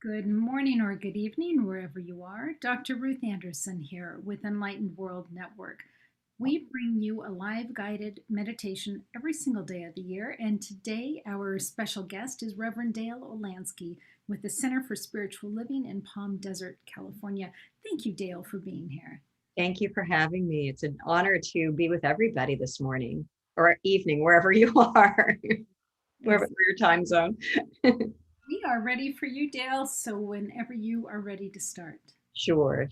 Good morning or good evening, wherever you are. Dr. Ruth Anderson here with Enlightened World Network. We bring you a live guided meditation every single day of the year, and today our special guest is Reverend Dale Olansky with the Center for Spiritual Living in Palm Desert, California. Thank you, Dale, for being here. Thank you for having me. It's an honor to be with everybody this morning or evening, wherever you are, wherever your time zone. We are ready for you, Dale, so whenever you are ready to start. Sure.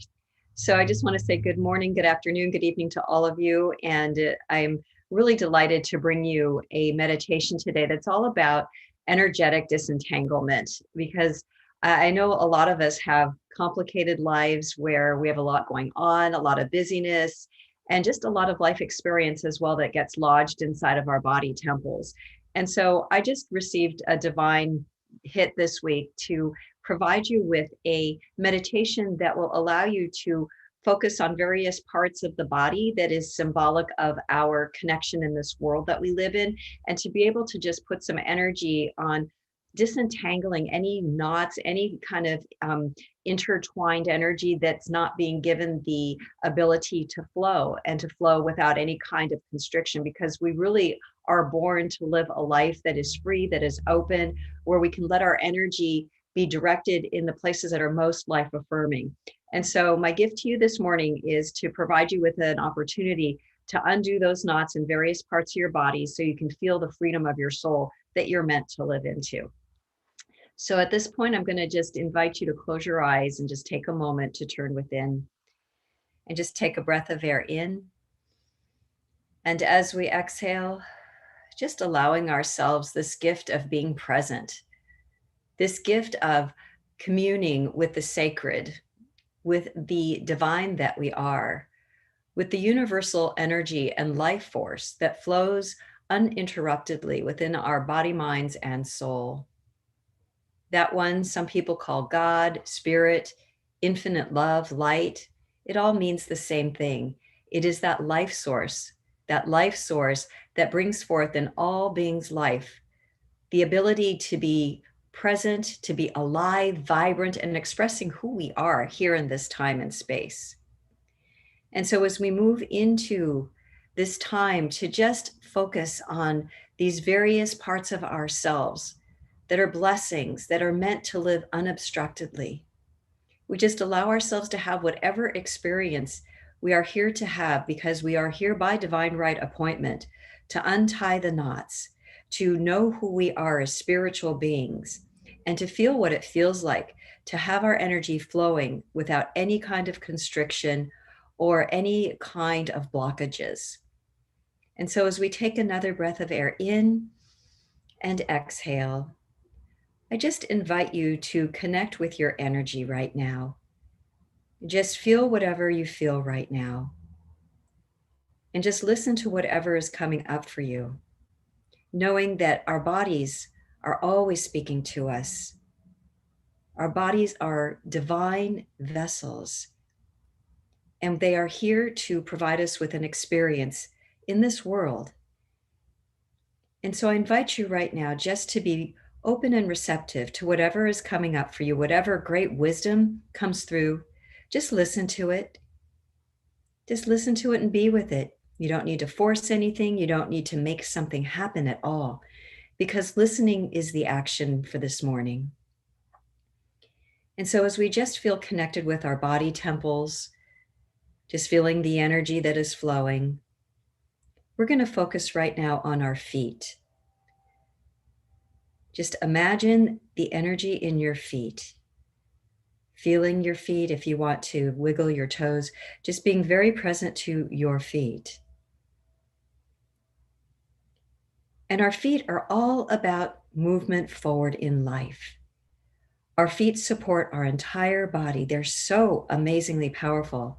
So I just want to say good morning, good afternoon, good evening to all of you. And I'm really delighted to bring you a meditation today that's all about energetic disentanglement, because I know a lot of us have complicated lives where we have a lot going on, a lot of busyness, and just a lot of life experience as well that gets lodged inside of our body temples. And so I just received a divine hit this week to provide you with a meditation that will allow you to focus on various parts of the body that is symbolic of our connection in this world that we live in, and to be able to just put some energy on disentangling any knots, any kind of intertwined energy that's not being given the ability to flow and to flow without any kind of constriction, because we really are born to live a life that is free, that is open, where we can let our energy be directed in the places that are most life affirming. And so my gift to you this morning is to provide you with an opportunity to undo those knots in various parts of your body so you can feel the freedom of your soul that you're meant to live into. So at this point, I'm going to just invite you to close your eyes and just take a moment to turn within and just take a breath of air in. And as we exhale, just allowing ourselves this gift of being present, this gift of communing with the sacred, with the divine that we are, with the universal energy and life force that flows uninterruptedly within our body, minds, and soul. That one some people call God, spirit, infinite love, light. It all means the same thing. It is that life source that brings forth in all beings life, the ability to be present, to be alive, vibrant, and expressing who we are here in this time and space. And so as we move into this time to just focus on these various parts of ourselves that are blessings, that are meant to live unobstructedly, we just allow ourselves to have whatever experience we are here to have, because we are here by divine right appointment to untie the knots, to know who we are as spiritual beings, and to feel what it feels like to have our energy flowing without any kind of constriction or any kind of blockages. And so as we take another breath of air in and exhale, I just invite you to connect with your energy right now. Just feel whatever you feel right now. And just listen to whatever is coming up for you, knowing that our bodies are always speaking to us. Our bodies are divine vessels, and they are here to provide us with an experience in this world. And so I invite you right now just to be open and receptive to whatever is coming up for you, whatever great wisdom comes through. Just listen to it. Just listen to it and be with it. You don't need to force anything. You don't need to make something happen at all, because listening is the action for this morning. And so as we just feel connected with our body temples, just feeling the energy that is flowing, we're going to focus right now on our feet. Just imagine the energy in your feet, feeling your feet. If you want to wiggle your toes, just being very present to your feet. And our feet are all about movement forward in life. Our feet support our entire body. They're so amazingly powerful.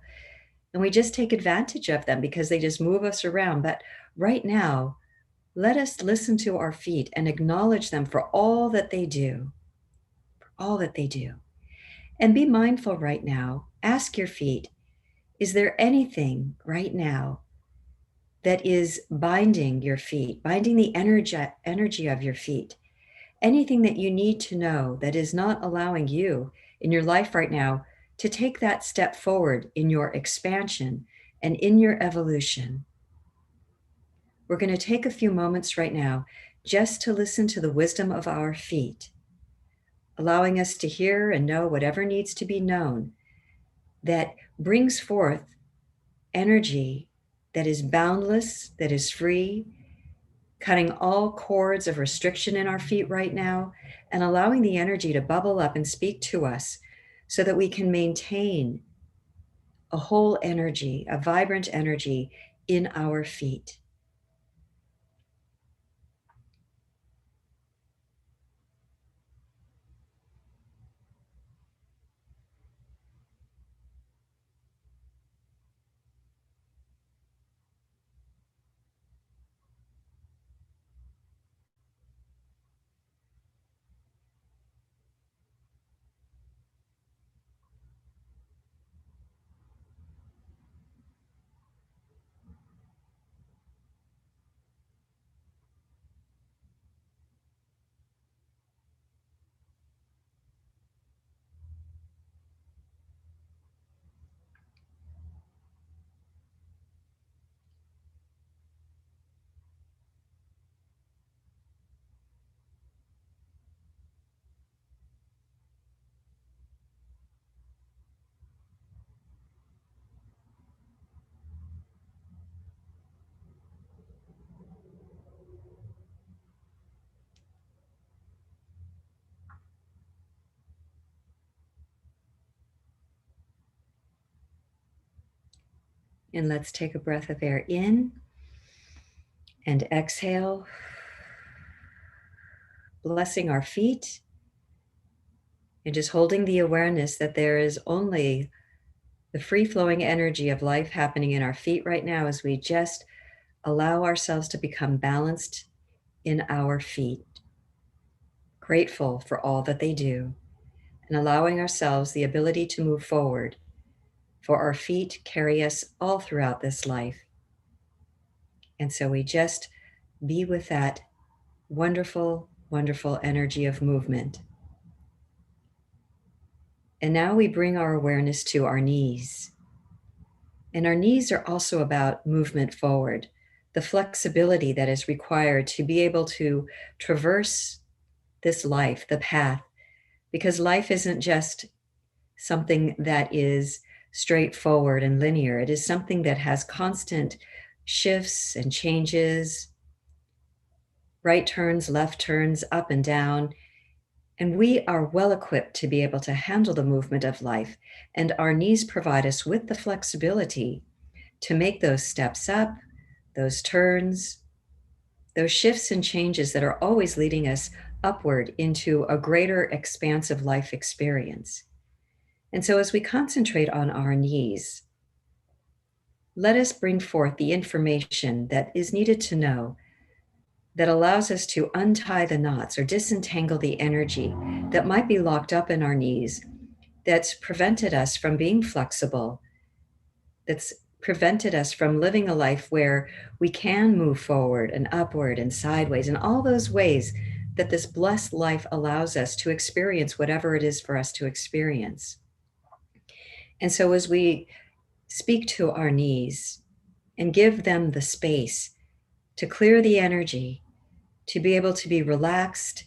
And we just take advantage of them because they just move us around. But right now, let us listen to our feet and acknowledge them for all that they do, And be mindful right now. Ask your feet, is there anything right now that is binding your feet, binding the energy of your feet? anything that you need to know that is not allowing you in your life right now to take that step forward in your expansion and in your evolution. We're going to take a few moments right now just to listen to the wisdom of our feet, allowing us to hear and know whatever needs to be known that brings forth energy that is boundless, that is free, cutting all cords of restriction in our feet right now, and allowing the energy to bubble up and speak to us so that we can maintain a whole energy, a vibrant energy in our feet. And let's take a breath of air in and exhale, blessing our feet and just holding the awareness that there is only the free flowing energy of life happening in our feet right now as we just allow ourselves to become balanced in our feet, grateful for all that they do, and allowing ourselves the ability to move forward, for our feet carry us all throughout this life. And so we just be with that wonderful, wonderful energy of movement. And now we bring our awareness to our knees. And our knees are also about movement forward, the flexibility that is required to be able to traverse this life, the path, because life isn't just something that is straightforward and linear. It is something that has constant shifts and changes, right turns, left turns, up and down. And we are well equipped to be able to handle the movement of life. And our knees provide us with the flexibility to make those steps up, those turns, those shifts and changes that are always leading us upward into a greater expansive life experience. And so as we concentrate on our knees, let us bring forth the information that is needed to know that allows us to untie the knots or disentangle the energy that might be locked up in our knees, that's prevented us from being flexible, that's prevented us from living a life where we can move forward and upward and sideways and all those ways that this blessed life allows us to experience whatever it is for us to experience. And so as we speak to our knees and give them the space to clear the energy, to be able to be relaxed,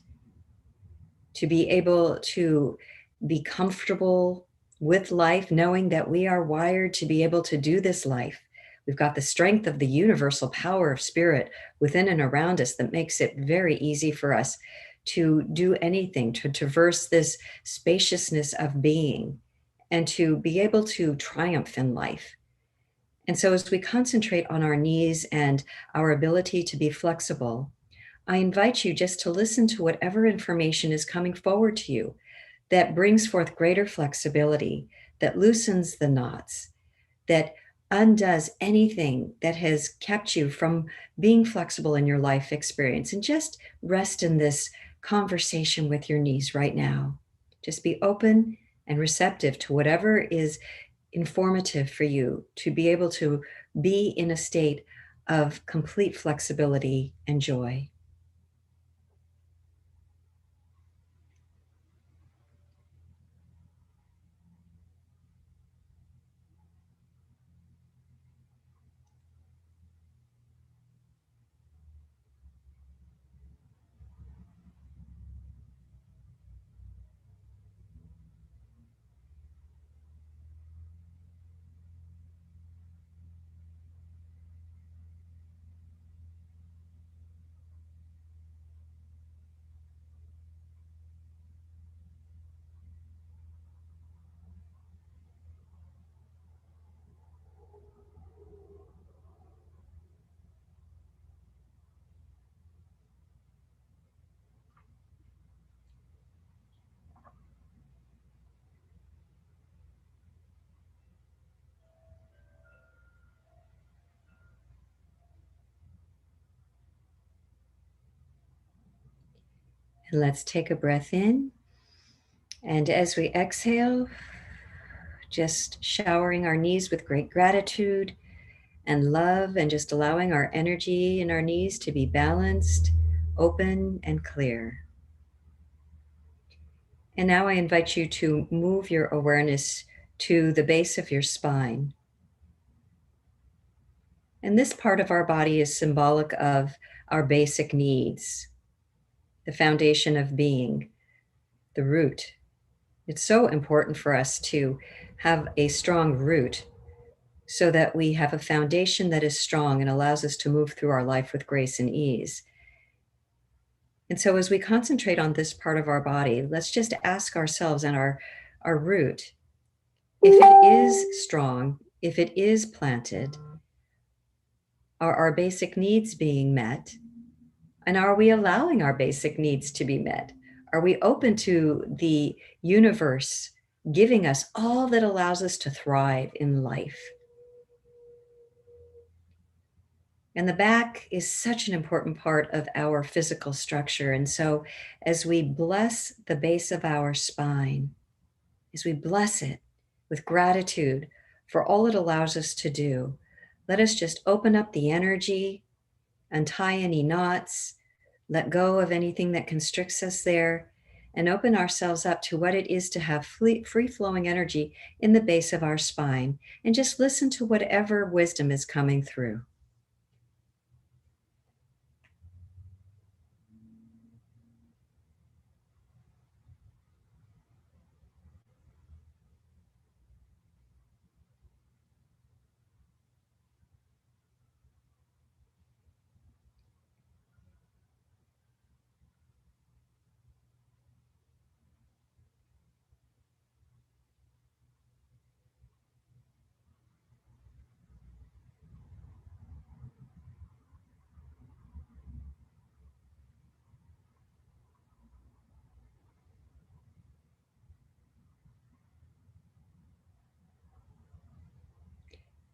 to be able to be comfortable with life, knowing that we are wired to be able to do this life. We've got the strength of the universal power of spirit within and around us that makes it very easy for us to do anything, to traverse this spaciousness of being and to be able to triumph in life. And so, as we concentrate on our knees and our ability to be flexible, I invite you just to listen to whatever information is coming forward to you that brings forth greater flexibility, that loosens the knots, that undoes anything that has kept you from being flexible in your life experience. And just rest in this conversation with your knees right now. Just be open and receptive to whatever is informative for you to be able to be in a state of complete flexibility and joy. And let's take a breath in. And as we exhale, just showering our knees with great gratitude and love, and just allowing our energy in our knees to be balanced, open, and clear. And now I invite you to move your awareness to the base of your spine. And this part of our body is symbolic of our basic needs, the foundation of being, the root. It's so important for us to have a strong root so that we have a foundation that is strong and allows us to move through our life with grace and ease. And so as we concentrate on this part of our body, let's just ask ourselves and our root, if it is strong, if it is planted, are our basic needs being met? And are we allowing our basic needs to be met? Are we open to the universe giving us all that allows us to thrive in life? And the back is such an important part of our physical structure. And so, as we bless the base of our spine, as we bless it with gratitude for all it allows us to do, let us just open up the energy, untie any knots, let go of anything that constricts us there, and open ourselves up to what it is to have free flowing energy in the base of our spine. And just listen to whatever wisdom is coming through.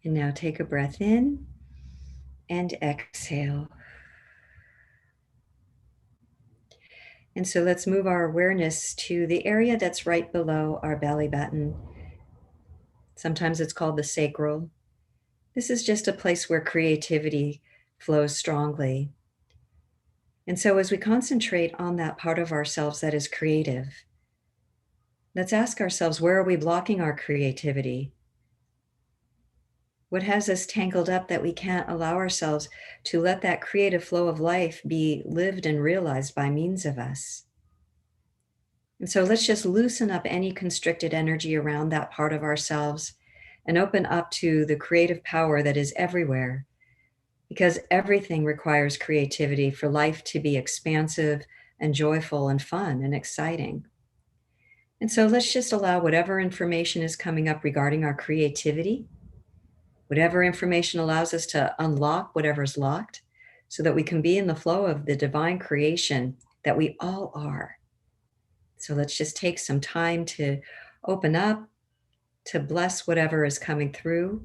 And now take a breath in and exhale. And so let's move our awareness to the area that's right below our belly button. Sometimes it's called the sacral. This is just a place where creativity flows strongly. And so as we concentrate on that part of ourselves that is creative, let's ask ourselves, where are we blocking our creativity? What has us tangled up that we can't allow ourselves to let that creative flow of life be lived and realized by means of us? And so let's just loosen up any constricted energy around that part of ourselves and open up to the creative power that is everywhere, because everything requires creativity for life to be expansive and joyful and fun and exciting. And so let's just allow whatever information is coming up regarding our creativity, whatever information allows us to unlock whatever's locked, so that we can be in the flow of the divine creation that we all are. So let's just take some time to open up, to bless whatever is coming through,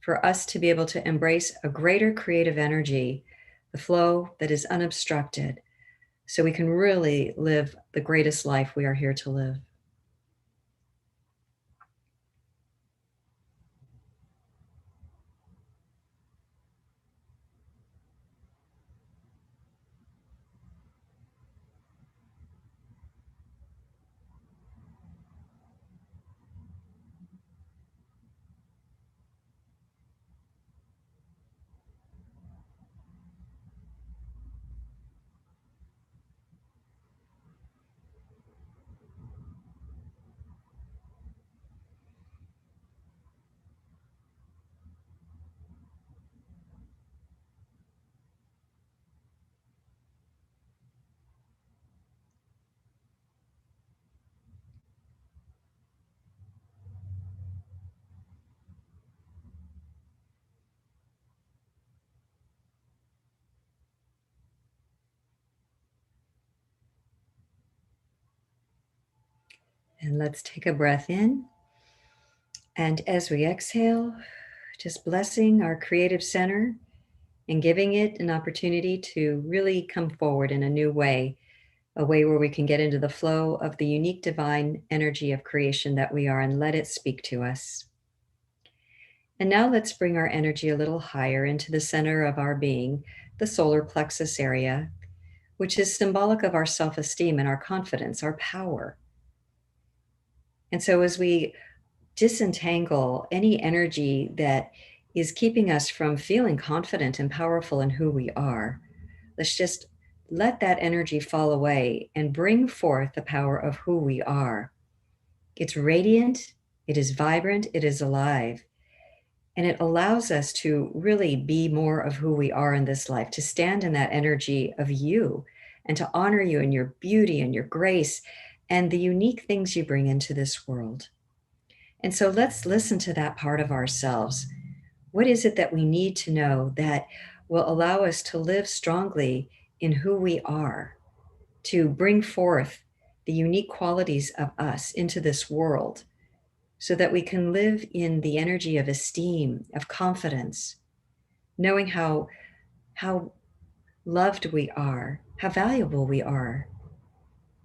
for us to be able to embrace a greater creative energy, the flow that is unobstructed, so we can really live the greatest life we are here to live. And let's take a breath in. And as we exhale, just blessing our creative center and giving it an opportunity to really come forward in a new way, a way where we can get into the flow of the unique divine energy of creation that we are and let it speak to us. And now let's bring our energy a little higher into the center of our being, the solar plexus area, which is symbolic of our self esteem and our confidence, our power. And so as we disentangle any energy that is keeping us from feeling confident and powerful in who we are, let's just let that energy fall away and bring forth the power of who we are. It's radiant, it is vibrant, it is alive, and it allows us to really be more of who we are in this life, to stand in that energy of you and to honor you and your beauty and your grace and the unique things you bring into this world. And so let's listen to that part of ourselves. What is it that we need to know that will allow us to live strongly in who we are, to bring forth the unique qualities of us into this world so that we can live in the energy of esteem, of confidence, knowing how loved we are, how valuable we are.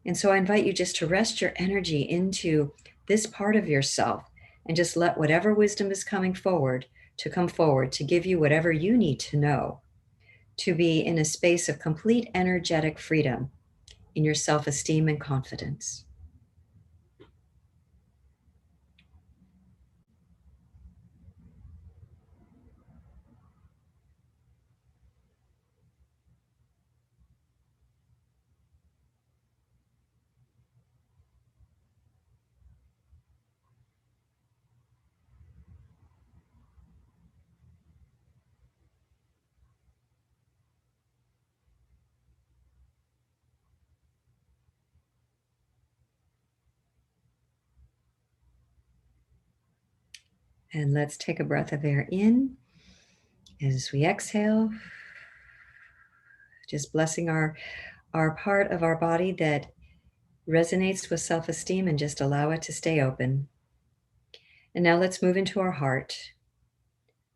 And so I invite you just to rest your energy into this part of yourself and just let whatever wisdom is coming forward to come forward to give you whatever you need to know to be in a space of complete energetic freedom in your self-esteem and confidence. And let's take a breath of air in as we exhale, just blessing our part of our body that resonates with self-esteem and just allow it to stay open. And now let's move into our heart,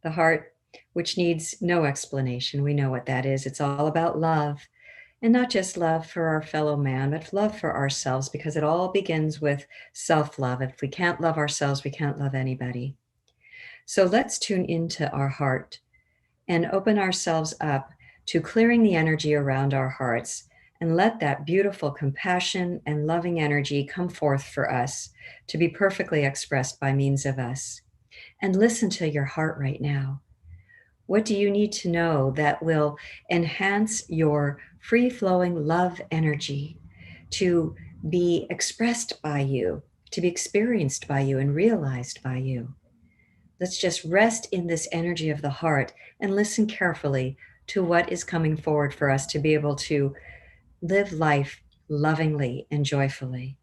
the heart which needs no explanation. We know what that is. It's all about love, and not just love for our fellow man, but love for ourselves, because it all begins with self-love. If we can't love ourselves, we can't love anybody. So let's tune into our heart and open ourselves up to clearing the energy around our hearts and let that beautiful compassion and loving energy come forth for us to be perfectly expressed by means of us. And listen to your heart right now. What do you need to know that will enhance your free flowing love energy to be expressed by you, to be experienced by you, and realized by you? Let's just rest in this energy of the heart and listen carefully to what is coming forward for us to be able to live life lovingly and joyfully.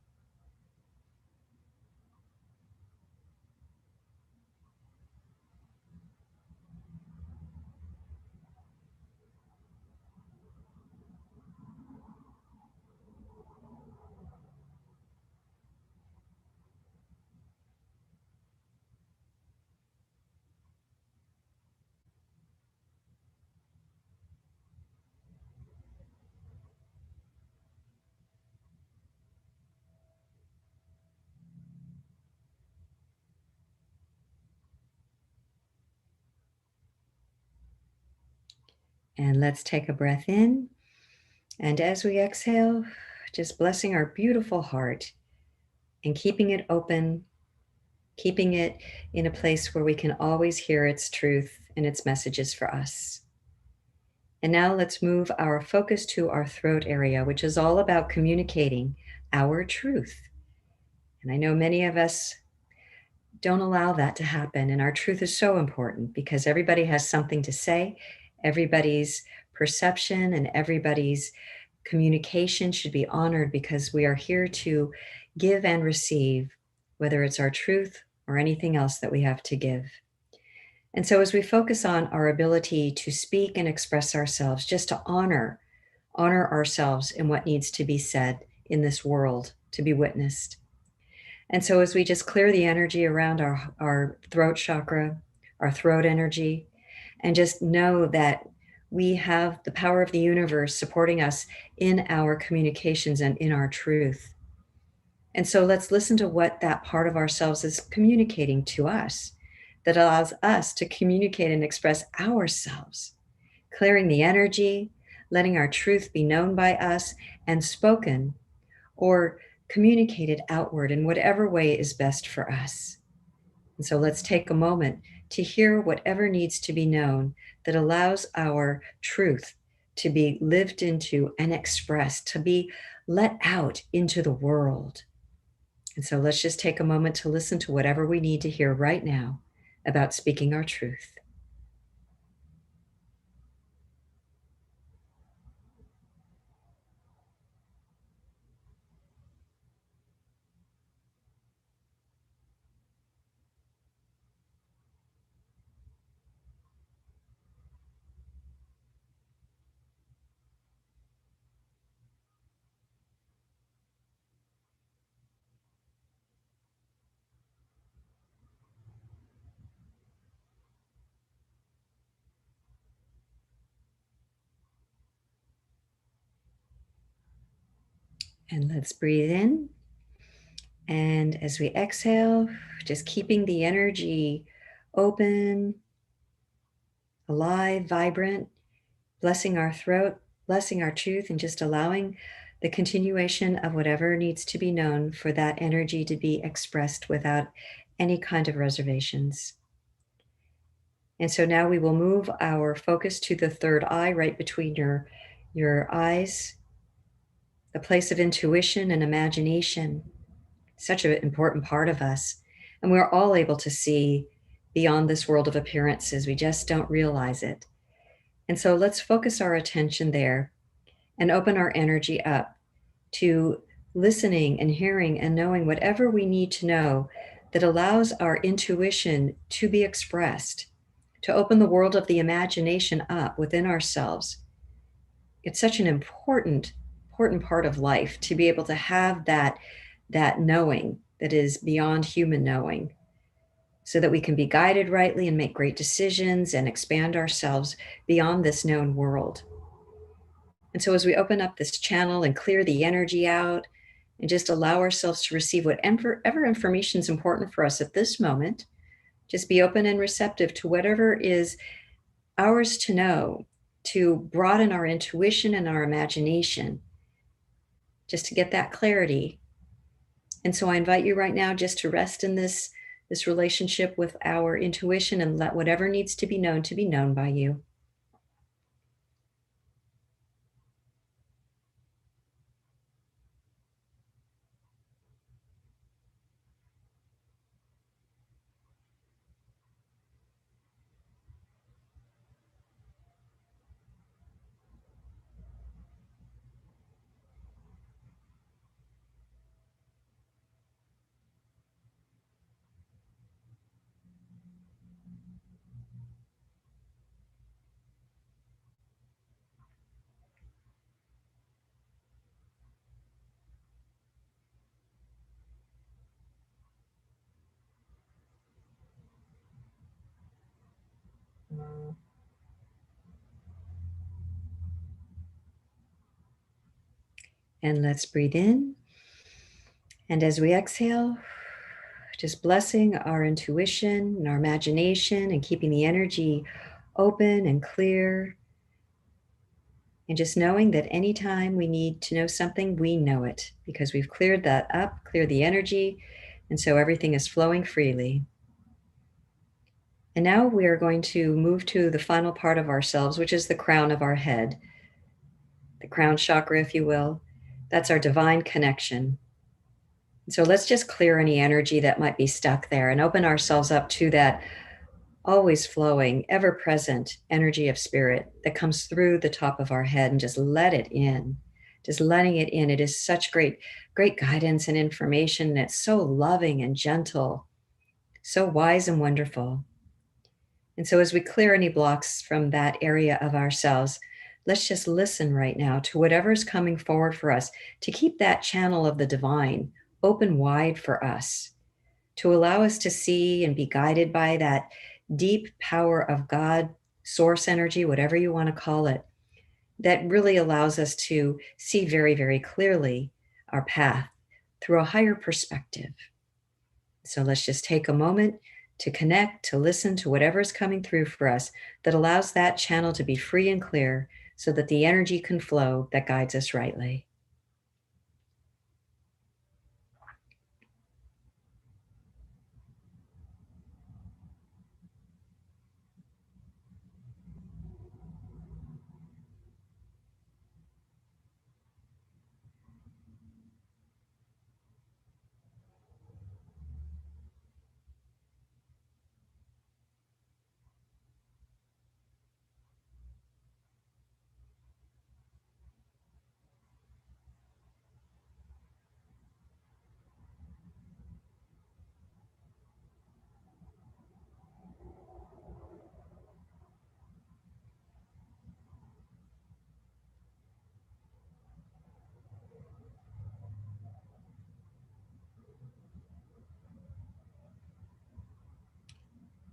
And let's take a breath in. And as we exhale, just blessing our beautiful heart and keeping it open, keeping it in a place where we can always hear its truth and its messages for us. And now let's move our focus to our throat area, which is all about communicating our truth. And I know many of us don't allow that to happen. And our truth is so important because everybody has something to say. Everybody's perception and everybody's communication should be honored because we are here to give and receive, whether it's our truth or anything else that we have to give. And so as we focus on our ability to speak and express ourselves, just to honor ourselves in what needs to be said in this world to be witnessed. And so as we just clear the energy around our throat chakra, our throat energy, and just know that we have the power of the universe supporting us in our communications and in our truth. And so let's listen to what that part of ourselves is communicating to us that allows us to communicate and express ourselves, clearing the energy, letting our truth be known by us and spoken or communicated outward in whatever way is best for us. And so let's take a moment to hear whatever needs to be known that allows our truth to be lived into and expressed, to be let out into the world. And so let's just take a moment to listen to whatever we need to hear right now about speaking our truth. And let's breathe in. And as we exhale, just keeping the energy open, alive, vibrant, blessing our throat, blessing our truth, and just allowing the continuation of whatever needs to be known for that energy to be expressed without any kind of reservations. And so now we will move our focus to the third eye, right between your eyes, the place of intuition and imagination, such an important part of us. And we're all able to see beyond this world of appearances. We just don't realize it. And so let's focus our attention there and open our energy up to listening and hearing and knowing whatever we need to know that allows our intuition to be expressed, to open the world of the imagination up within ourselves. It's such an important part of life to be able to have that knowing that is beyond human knowing, so that we can be guided rightly and make great decisions and expand ourselves beyond this known world. And so as we open up this channel and clear the energy out and just allow ourselves to receive whatever information is important for us at this moment, just be open and receptive to whatever is ours to know, to broaden our intuition and our imagination, just to get that clarity. And so I invite you right now just to rest in this relationship with our intuition and let whatever needs to be known by you. And let's breathe in. And as we exhale, just blessing our intuition and our imagination and keeping the energy open and clear. And just knowing that anytime we need to know something, we know it because we've cleared that up, cleared the energy. And so everything is flowing freely. And now we are going to move to the final part of ourselves, which is the crown of our head, the crown chakra, if you will. That's our divine connection. So let's just clear any energy that might be stuck there and open ourselves up to that always flowing, ever present energy of spirit that comes through the top of our head, and just let it in. Just letting it in. It is such great guidance and information. And it's so loving and gentle, so wise and wonderful. And so as we clear any blocks from that area of ourselves, let's just listen right now to whatever's coming forward for us, to keep that channel of the divine open wide for us, to allow us to see and be guided by that deep power of God source energy, whatever you want to call it, that really allows us to see very, very clearly our path through a higher perspective. So let's just take a moment to connect, to listen to whatever is coming through for us that allows that channel to be free and clear so that the energy can flow that guides us rightly.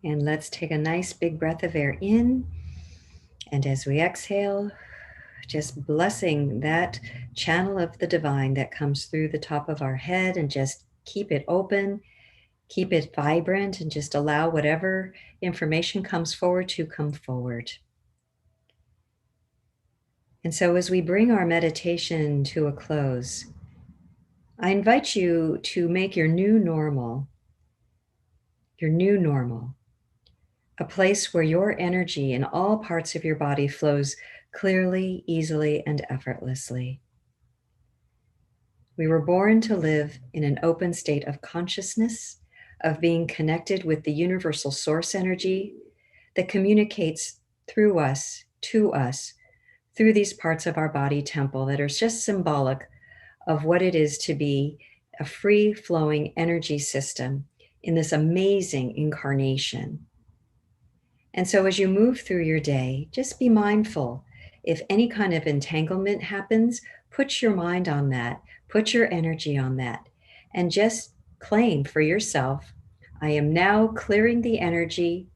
And let's take a nice big breath of air in. And as we exhale, just blessing that channel of the divine that comes through the top of our head, and just keep it open, keep it vibrant, and just allow whatever information comes forward to come forward. And so, as we bring our meditation to a close, I invite you to make your new normal, a place where your energy in all parts of your body flows clearly, easily, and effortlessly. We were born to live in an open state of consciousness, of being connected with the universal source energy that communicates through us, to us, through these parts of our body temple that are just symbolic of what it is to be a free flowing energy system in this amazing incarnation. And so as you move through your day, just be mindful. If any kind of entanglement happens, put your mind on that, put your energy on that, and just claim for yourself, I am now clearing the energy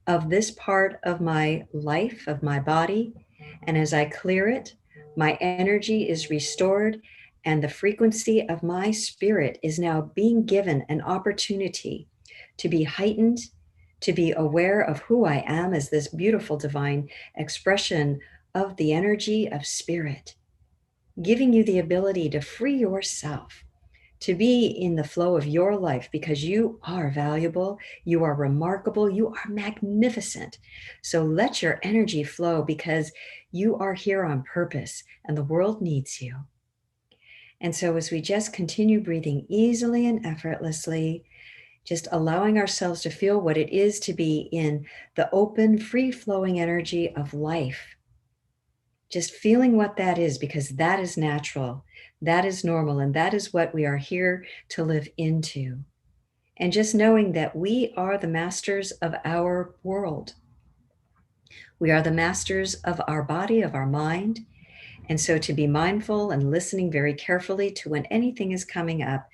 of this part of my life, of my body. And as I clear it, my energy is restored, and the frequency of my spirit is now being given an opportunity to be heightened, to be aware of who I am as this beautiful divine expression of the energy of spirit, giving you the ability to free yourself, to be in the flow of your life, because you are valuable, you are remarkable, you are magnificent. So let your energy flow, because you are here on purpose and the world needs you. And so as we just continue breathing easily and effortlessly, just allowing ourselves to feel what it is to be in the open, free-flowing energy of life. Just feeling what that is, because that is natural, that is normal, and that is what we are here to live into. And just knowing that we are the masters of our world. We are the masters of our body, of our mind. And so to be mindful and listening very carefully to when anything is coming up,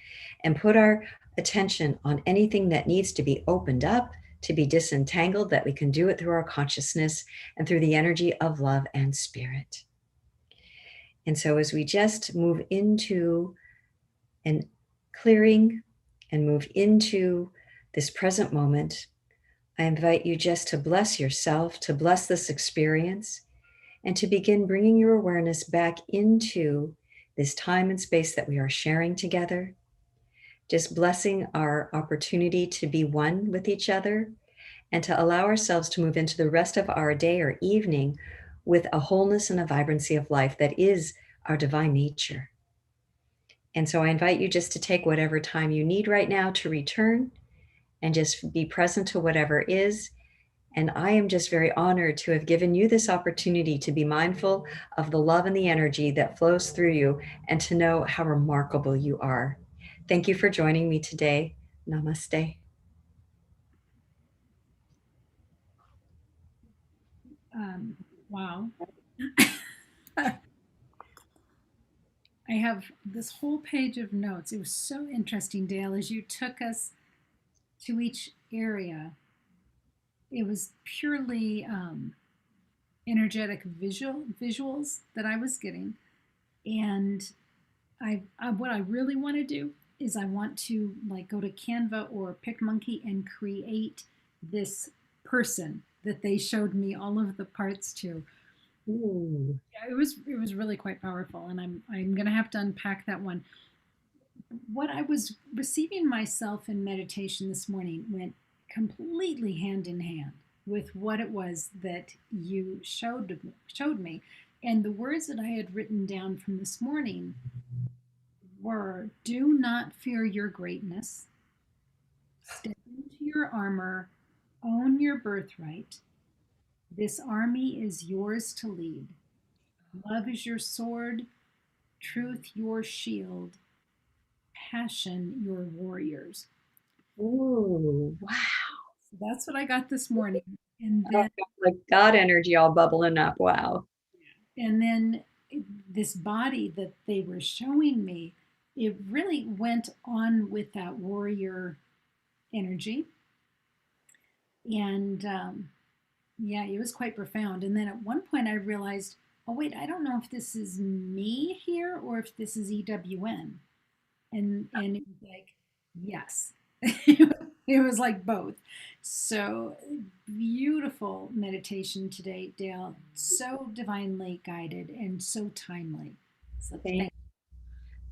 and put our attention on anything that needs to be opened up, to be disentangled, that we can do it through our consciousness and through the energy of love and spirit. And so as we just move into an clearing and move into this present moment, I invite you just to bless yourself, to bless this experience, and to begin bringing your awareness back into this time and space that we are sharing together. Just blessing our opportunity to be one with each other, and to allow ourselves to move into the rest of our day or evening with a wholeness and a vibrancy of life that is our divine nature. And so I invite you just to take whatever time you need right now to return and just be present to whatever is. And I am just very honored to have given you this opportunity to be mindful of the love and the energy that flows through you, and to know how remarkable you are. Thank you for joining me today. Namaste. Wow. I have this whole page of notes. It was so interesting, Dale, as you took us to each area it was purely energetic visuals that I was getting. And what I really want to do is I want to like go to Canva or PicMonkey and create this person that they showed me all of the parts to. Ooh. Yeah, it was really quite powerful, and I'm gonna have to unpack that one. What I was receiving myself in meditation this morning went completely hand in hand with what it was that you showed me, and the words that I had written down from this morning were: "Do not fear your greatness. Step into your armor. Own your birthright. This army is yours to lead. Love is your sword. Truth your shield. Passion your warriors." Ooh, wow. So that's what I got this morning. And Oh, then like God energy all bubbling up. Wow. and then this body that they were showing me, it really went on with that warrior energy. And yeah, it was quite profound. And then at one point I realized, oh wait, I don't know if this is me here or if this is EWN. And it was like, yes. It was like both. So beautiful meditation today, Dale. So divinely guided and so timely. So Thank thank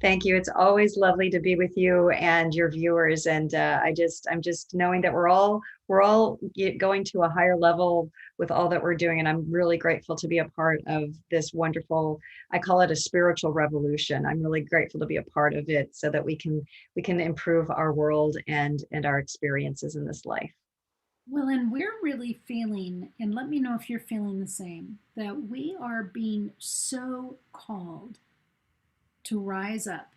Thank you. It's always lovely to be with you and your viewers. And I'm just knowing that we're all going to a higher level with all that we're doing. And I'm really grateful to be a part of this wonderful, I call it a spiritual revolution. I'm really grateful to be a part of it so that we can improve our world and our experiences in this life. Well, and we're really feeling, and let me know if you're feeling the same, that we are being so called to rise up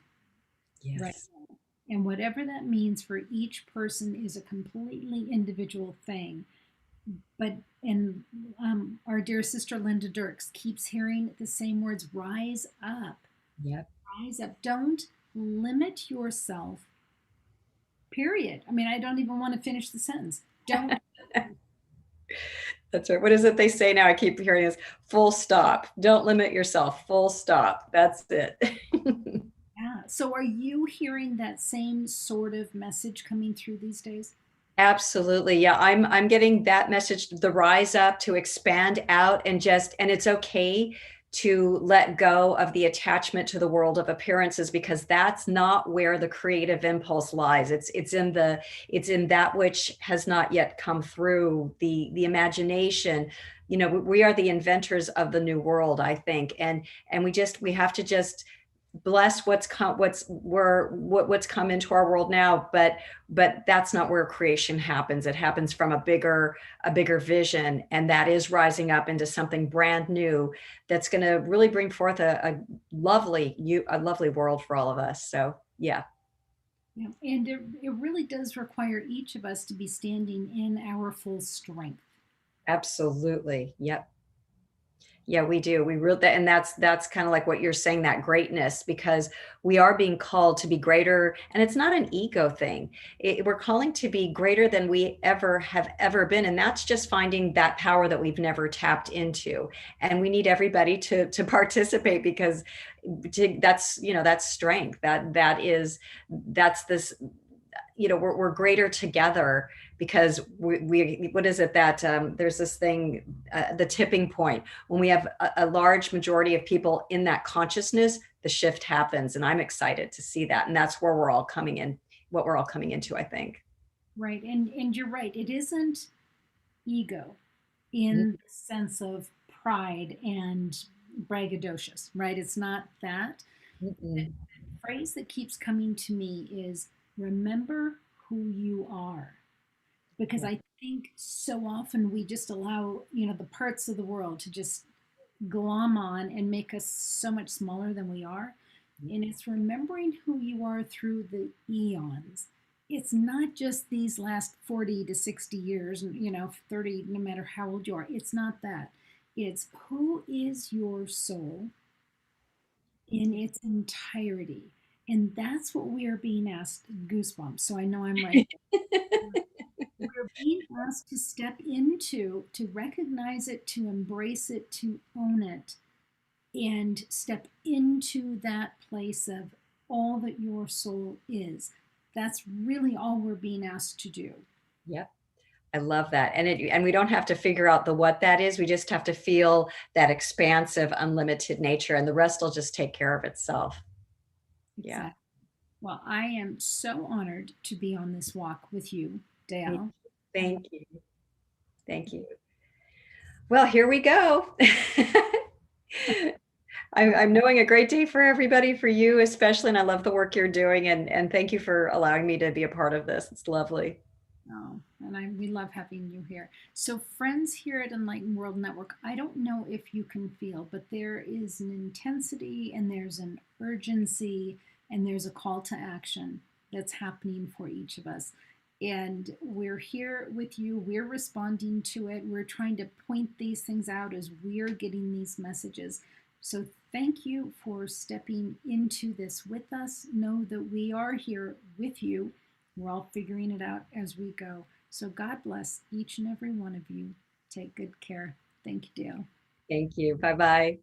right Yes. now. And whatever that means for each person is a completely individual thing. But, and our dear sister Linda Dirks keeps hearing the same words: rise up, Yep. rise up. Don't limit yourself, period. I mean, I don't even want to finish the sentence. Don't. That's right. What is it they say now? I keep hearing this full stop. Don't limit yourself. Full stop. That's it. Yeah. So are you hearing that same sort of message coming through these days? Absolutely. Yeah, I'm getting that message, the rise up, to expand out, and it's okay to let go of the attachment to the world of appearances, because that's not where the creative impulse lies. It's in that which has not yet come through, the imagination. We are the inventors of the new world, I think. And we have to just bless what's come into our world now, but that's not where creation happens. It happens from a bigger vision, and that is rising up into something brand new that's going to really bring forth a lovely world for all of us. So yeah. Yeah. And it really does require each of us to be standing in our full strength. Absolutely. Yep. Yeah, we do. We really, and that's kind of like what you're saying, that greatness, because we are being called to be greater, and it's not an ego thing. We're calling to be greater than we ever been, and that's just finding that power that we've never tapped into. And we need everybody to participate, because that's strength. That's this. We're greater together, because we what is it that there's this thing, the tipping point, when we have a large majority of people in that consciousness, the shift happens. And I'm excited to see that, and that's where we're all coming in, what we're all coming into, I think. Right. And you're right. It isn't ego Mm, in the sense of pride and braggadocious, right? It's not that. The mm, phrase that keeps coming to me is: remember who you are. Because yeah. I think so often we just allow, the parts of the world to just glom on and make us so much smaller than we are. And it's remembering who you are through the eons. It's not just these last 40 to 60 years, 30, no matter how old you are. It's not that. It's who is your soul in its entirety. And that's what we are being asked. Goosebumps. So I know I'm right. we're being asked to step into, to recognize it, to embrace it, to own it, and step into that place of all that your soul is. That's really all we're being asked to do. Yep. I love that. And we don't have to figure out the what that is. We just have to feel that expansive, unlimited nature, and the rest will just take care of itself. Yeah. Exactly. Well, I am so honored to be on this walk with you, Dale. And Thank you. Thank you. Well, here we go. I'm knowing a great day for everybody, for you especially, and I love the work you're doing. And thank you for allowing me to be a part of this. It's lovely. oh, we love having you here. So, friends here at Enlightened World Network, I don't know if you can feel, but there is an intensity and there's an urgency and there's a call to action that's happening for each of us. And we're here with you. We're responding to it. We're trying to point these things out as we're getting these messages. So, thank you for stepping into this with us. Know that we are here with you. We're all figuring it out as we go. So God bless each and every one of you. Take good care. Thank you, Dale. Thank you. Bye bye.